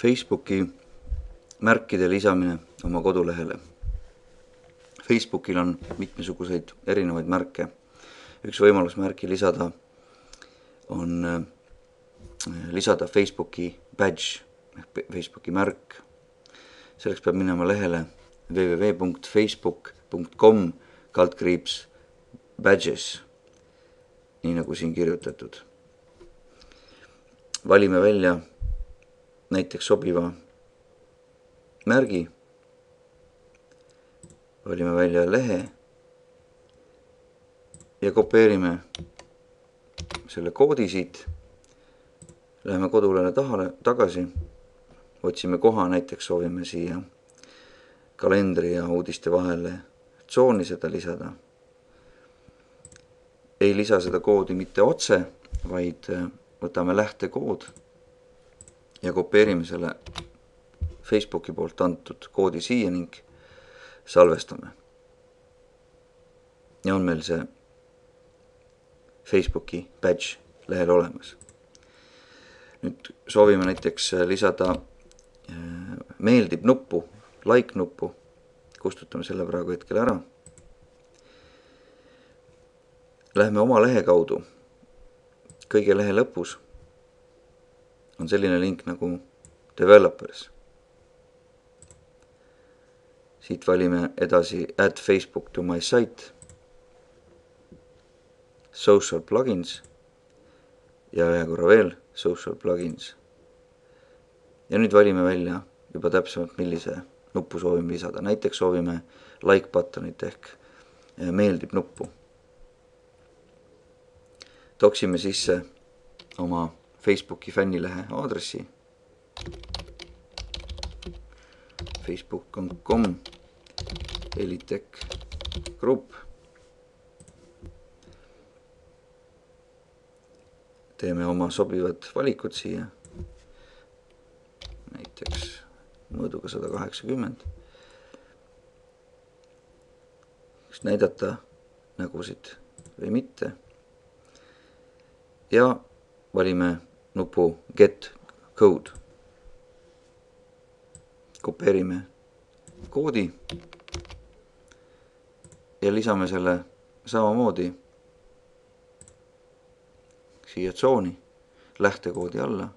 Facebooki märkide lisamine oma kodulehele. Facebookil on mitmesuguseid erinevaid märke. Üks võimalus märki lisada on lisada Facebooki badge ehk Facebooki märk. Selleks peab minema lehele www.facebook.com/badges, nii nagu siin kirjutatud. Valime välja näiteks sobiva märgi, valime välja lehe ja kopeerime selle koodi siit. Läheme kodulehele tagasi, otsime koha, näiteks soovime siia kalendri ja uudiste vahele tsooni seda lisada. Ei lisa seda koodi mitte otse, vaid võtame lähtekood ja kopeerime selle Facebooki poolt antud koodi siia ning salvestame. Ja on meil see Facebooki badge lehel olemas. Nüüd soovime näiteks lisada meeldib nuppu, like nuppu, kustutame selle praegu hetkel ära. Lähme oma lehe kaudu. Kõige lehe lõpus on selline link nagu developers. Siit valime edasi add Facebook to my site, social plugins ja ühe korra veel social plugins. Ja nüüd valime välja juba täpsemalt, millise nuppu soovime lisada. Näiteks soovime like buttonit ehk meeldib nuppu. Toksime sisse oma Facebooki fännilehe aadressi facebook.com/Elitech Group. Teeme oma sobivad valikud siia, näiteks mõõduga 180. Kas näidata nägusid või mitte. Ja valime nupu Get Code. Kopeerime koodi ja lisame selle samamoodi siia tsooni lähtekoodi alla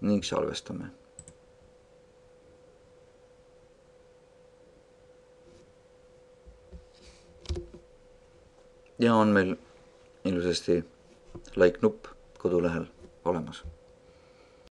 ning salvestame. Ja on meil ilusasti like nupp kodulehel olemas.